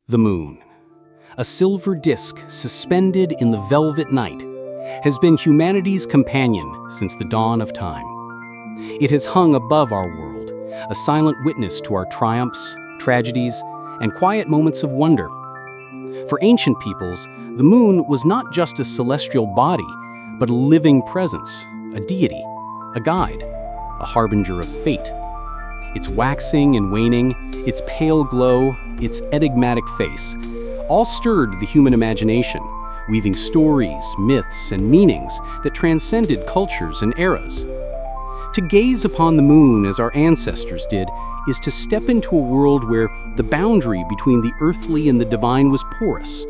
The moon, a silver disk suspended in the velvet night, has been humanity's companion since the dawn of time. It has hung above our world, a silent witness to our triumphs, tragedies, and quiet moments of wonder. For ancient peoples, the moon was not just a celestial body, but a living presence, a deity, a guide, a harbinger of fate. Its waxing and waning, its pale glow, its enigmatic face, all stirred the human imagination, weaving stories, myths, and meanings that transcended cultures and eras. To gaze upon the moon as our ancestors did is to step into a world where the boundary between the earthly and the divine was porous,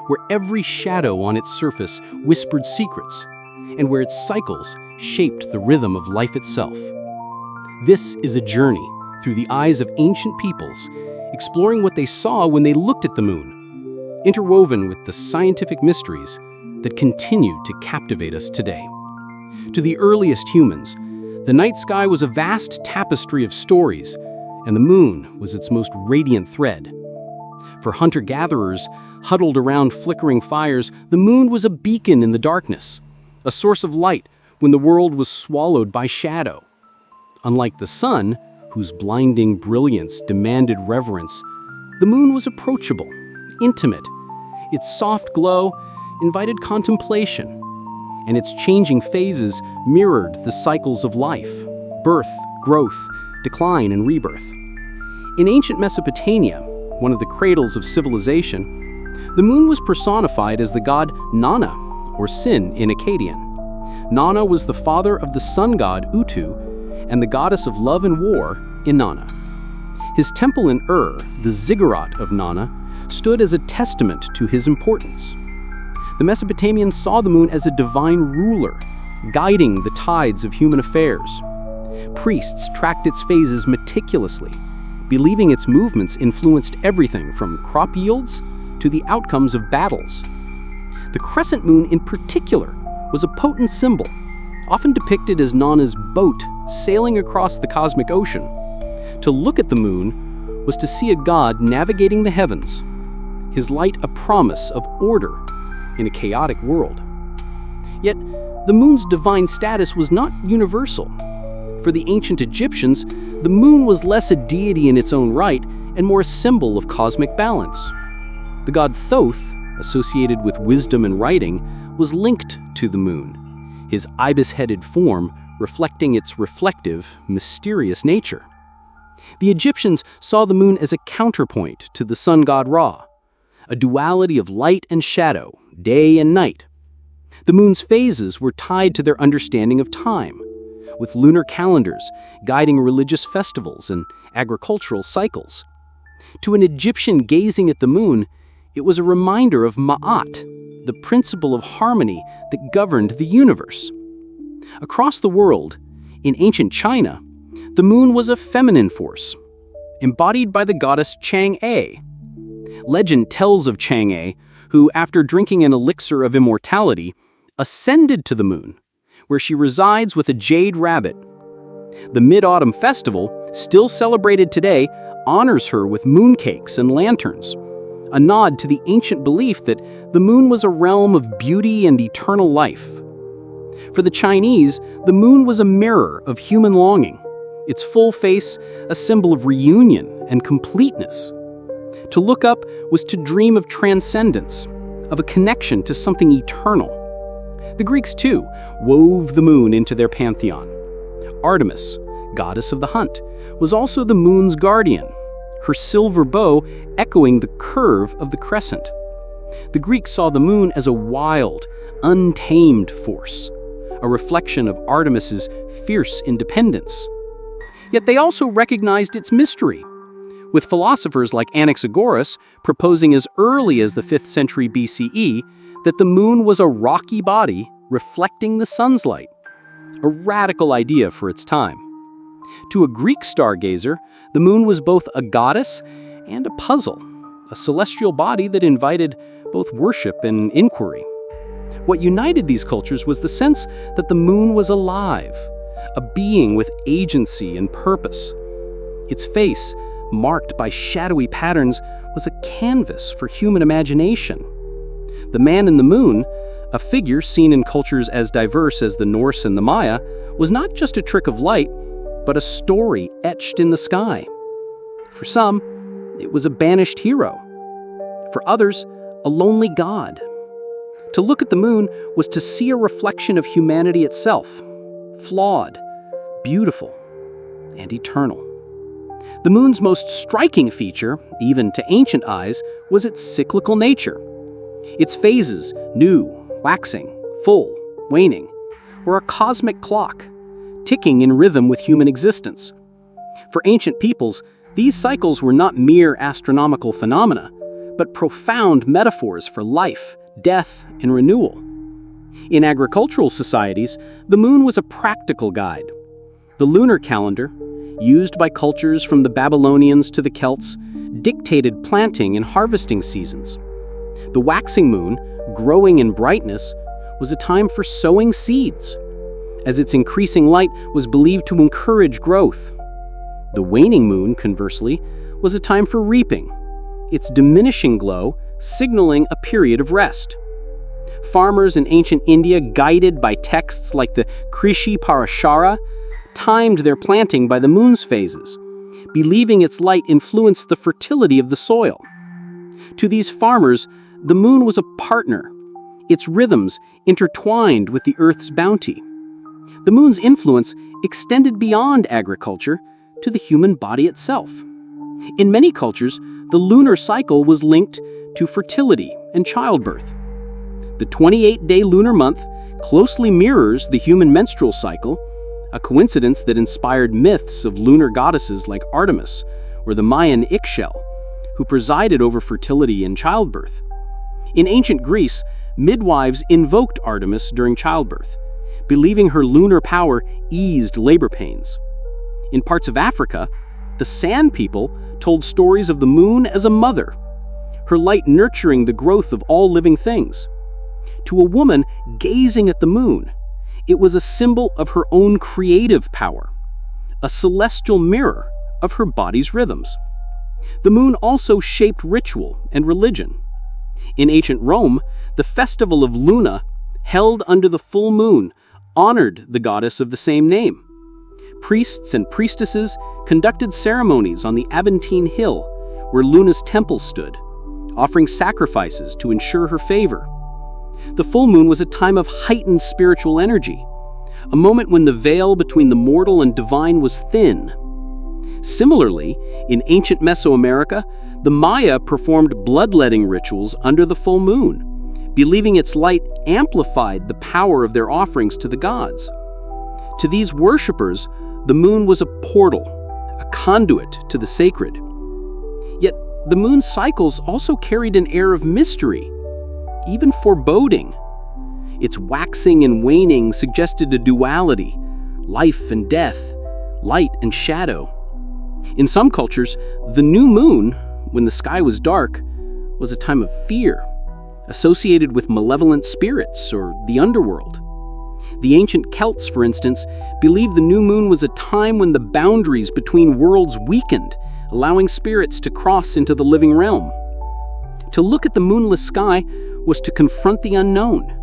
where every shadow on its surface whispered secrets, and where its cycles shaped the rhythm of life itself. This is a journey through the eyes of ancient peoples, exploring what they saw when they looked at the moon, interwoven with the scientific mysteries that continue to captivate us today. To the earliest humans, the night sky was a vast tapestry of stories, and the moon was its most radiant thread. For hunter-gatherers huddled around flickering fires, the moon was a beacon in the darkness, a source of light when the world was swallowed by shadow. Unlike the sun, whose blinding brilliance demanded reverence, the moon was approachable, intimate. Its soft glow invited contemplation, and its changing phases mirrored the cycles of life: birth, growth, decline, and rebirth. In ancient Mesopotamia, one of the cradles of civilization, the moon was personified as the god Nana, or Sin in Akkadian. Nana was the father of the sun god Utu and the goddess of love and war, Inanna. His temple in the ziggurat of Nana, stood as a testament to his importance. The Mesopotamians saw the moon as a divine ruler, guiding the tides of human affairs. Priests tracked its phases meticulously, believing its movements influenced everything from crop yields to the outcomes of battles. The crescent moon in particular was a potent symbol, often depicted as Nana's boat sailing across the cosmic ocean. To look at the moon was to see a god navigating the heavens, his light a promise of order in a chaotic world. Yet, the moon's divine status was not universal. For the ancient Egyptians, the moon was less a deity in its own right and more a symbol of cosmic balance. The god Thoth, associated with wisdom and writing, was linked to the moon, his ibis-headed form reflecting its reflective, mysterious nature. The Egyptians saw the moon as a counterpoint to the sun god Ra, a duality of light and shadow, day and night. The moon's phases were tied to their understanding of time, with lunar calendars guiding religious festivals and agricultural cycles. To an Egyptian gazing at the moon, it was a reminder of Ma'at, the principle of harmony that governed the universe. Across the world, in ancient China, the moon was a feminine force, embodied by the goddess Chang'e. Legend tells of Chang'e, who, after drinking an elixir of immortality, ascended to the moon, where she resides with a jade rabbit. The Mid-Autumn Festival, still celebrated today, honors her with mooncakes and lanterns, a nod to the ancient belief that the moon was a realm of beauty and eternal life. For the Chinese, the moon was a mirror of human longing, its full face a symbol of reunion and completeness. To look up was to dream of transcendence, of a connection to something eternal. The Greeks, too, wove the moon into their pantheon. Artemis, goddess of the hunt, was also the moon's guardian, her silver bow echoing the curve of the crescent. The Greeks saw the moon as a wild, untamed force, a reflection of Artemis's fierce independence. Yet they also recognized its mystery, with philosophers like Anaxagoras proposing as early as the 5th century BCE that the moon was a rocky body reflecting the sun's light, a radical idea for its time. To a Greek stargazer, the moon was both a goddess and a puzzle, a celestial body that invited both worship and inquiry. What united these cultures was the sense that the moon was alive, a being with agency and purpose. Its face, marked by shadowy patterns, was a canvas for human imagination. The man in the moon, a figure seen in cultures as diverse as the Norse and the Maya, was not just a trick of light, but a story etched in the sky. For some, it was a banished hero. For others, a lonely god. To look at the moon was to see a reflection of humanity itself, flawed, beautiful, and eternal. The moon's most striking feature, even to ancient eyes, was its cyclical nature. Its phases, new, waxing, full, waning, were a cosmic clock, ticking in rhythm with human existence. For ancient peoples, these cycles were not mere astronomical phenomena, but profound metaphors for life, death, and renewal. In agricultural societies, the moon was a practical guide. The lunar calendar, used by cultures from the Babylonians to the Celts, dictated planting and harvesting seasons. The waxing moon, growing in brightness, was a time for sowing seeds, as its increasing light was believed to encourage growth. The waning moon, conversely, was a time for reaping, its diminishing glow signaling a period of rest. Farmers in ancient India, guided by texts like the Krishi Parashara, timed their planting by the moon's phases, believing its light influenced the fertility of the soil. To these farmers, the moon was a partner, its rhythms intertwined with the Earth's bounty. The moon's influence extended beyond agriculture to the human body itself. In many cultures, the lunar cycle was linked to fertility and childbirth. The 28-day lunar month closely mirrors the human menstrual cycle, a coincidence that inspired myths of lunar goddesses like Artemis or the Mayan Ixchel, who presided over fertility and childbirth. In ancient Greece, midwives invoked Artemis during childbirth, believing her lunar power eased labor pains. In parts of Africa, the Sand people told stories of the moon as a mother, her light nurturing the growth of all living things. To a woman gazing at the moon, it was a symbol of her own creative power, a celestial mirror of her body's rhythms. The moon also shaped ritual and religion. In ancient Rome, the festival of Luna, held under the full moon, honored the goddess of the same name. Priests and priestesses conducted ceremonies on the Aventine Hill, where Luna's temple stood, offering sacrifices to ensure her favor. The full moon was a time of heightened spiritual energy, a moment when the veil between the mortal and divine was thin. Similarly, in ancient Mesoamerica, the Maya performed bloodletting rituals under the full moon, believing its light amplified the power of their offerings to the gods. To these worshippers, the moon was a portal, a conduit to the sacred. Yet, the moon's cycles also carried an air of mystery, even foreboding. Its waxing and waning suggested a duality, life and death, light and shadow. In some cultures, the new moon, when the sky was dark, was a time of fear, associated with malevolent spirits or the underworld. The ancient Celts, for instance, believed the new moon was a time when the boundaries between worlds weakened, allowing spirits to cross into the living realm. To look at the moonless sky was to confront the unknown,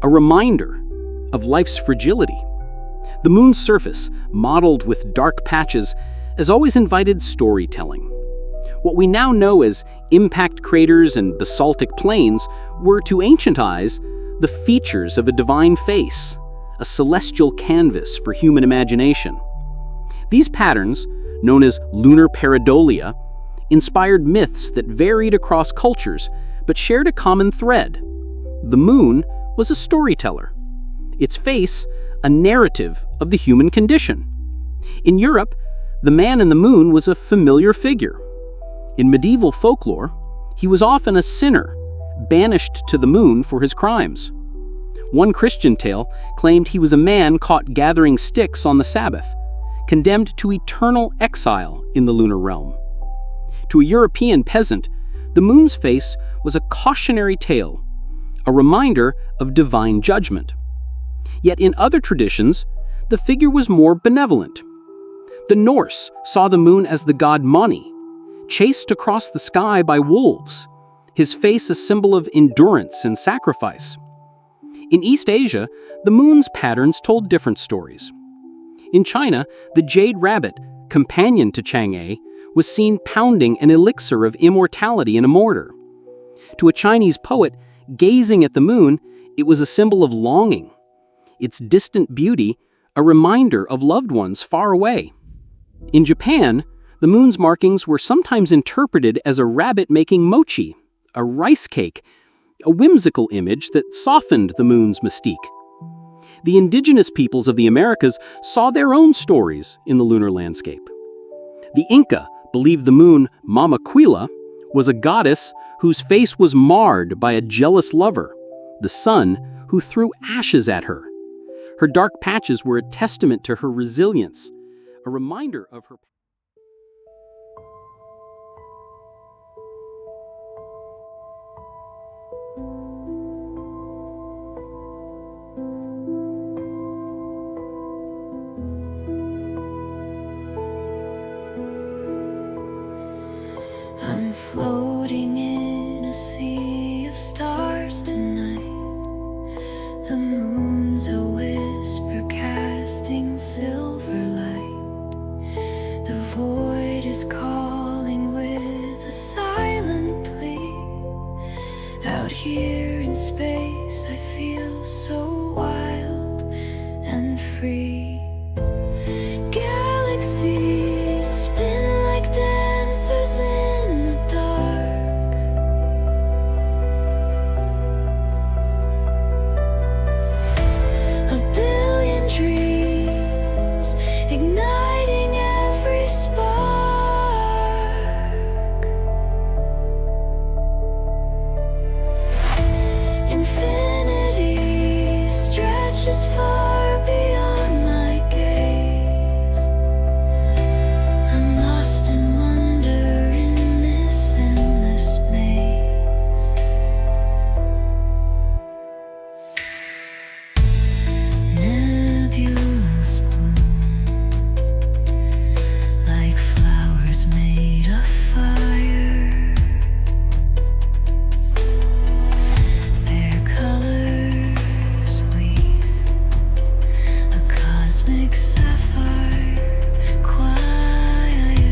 a reminder of life's fragility. The moon's surface, mottled with dark patches, has always invited storytelling. What we now know as impact craters and basaltic plains were, to ancient eyes, the features of a divine face, a celestial canvas for human imagination. These patterns, known as lunar pareidolia, inspired myths that varied across cultures but shared a common thread. The moon was a storyteller, its face a narrative of the human condition. In Europe, the man in the moon was a familiar figure. In medieval folklore, he was often a sinner, banished to the moon for his crimes. One Christian tale claimed he was a man caught gathering sticks on the Sabbath, condemned to eternal exile in the lunar realm. To a European peasant, the moon's face was a cautionary tale, a reminder of divine judgment. Yet in other traditions, the figure was more benevolent. The Norse saw the moon as the god Mani, chased across the sky by wolves, his face a symbol of endurance and sacrifice. In East Asia, the moon's patterns told different stories. In China, the jade rabbit, companion to Chang'e, was seen pounding an elixir of immortality in a mortar. To a Chinese poet, gazing at the moon, it was a symbol of longing. Its distant beauty, a reminder of loved ones far away. In Japan, the moon's markings were sometimes interpreted as a rabbit making mochi, a rice cake, a whimsical image that softened the moon's mystique. The indigenous peoples of the Americas saw their own stories in the lunar landscape. The Inca believed the moon, Mama Quila, was a goddess whose face was marred by a jealous lover, the sun, who threw ashes at her. Her dark patches were a testament to her resilience, a reminder of her. I'm floating in a sea of stars tonight. The moon's a whisper casting silver light. The void is calling with a silent plea. Out here in space I feel so wild and free. Galaxies spin like dancers in the dark. A billion dreams igniting every spark. Infinity stretches far beyond my gaze. I'm lost in wonder in this endless maze. Nebulous bloom like flowers made of fire. Their colors weave a cosmic sapphire choir.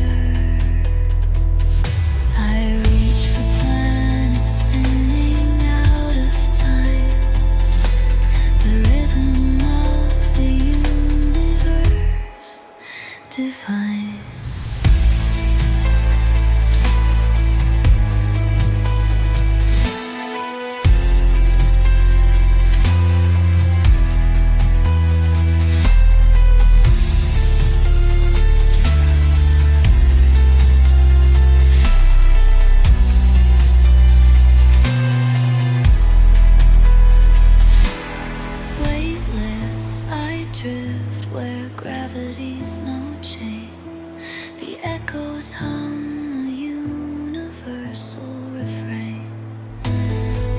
I reach for planets spinning out of time, the rhythm of the universe divine. Weightless, I drift where gravity's no chain. The echoes hum a universal refrain.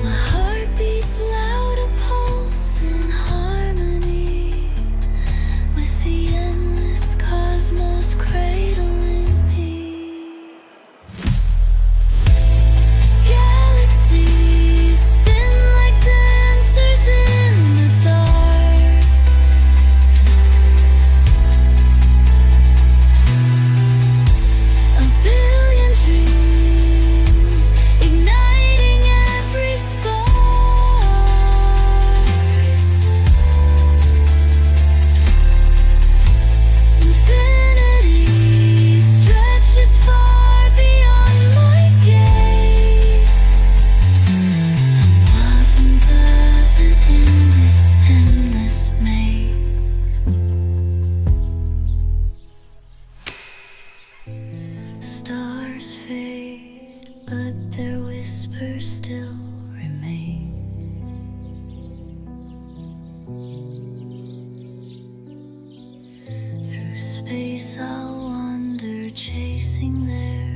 My heart beats loud, a pulse in harmony with the endless cosmos cradling me. Galaxies spin like dancers in the dark. A billion dreams igniting every spark. Infinity stretches far beyond my gaze. Love and birth in this endless maze. Stars fade, but their whispers still remain. Through space I'll wander, chasing their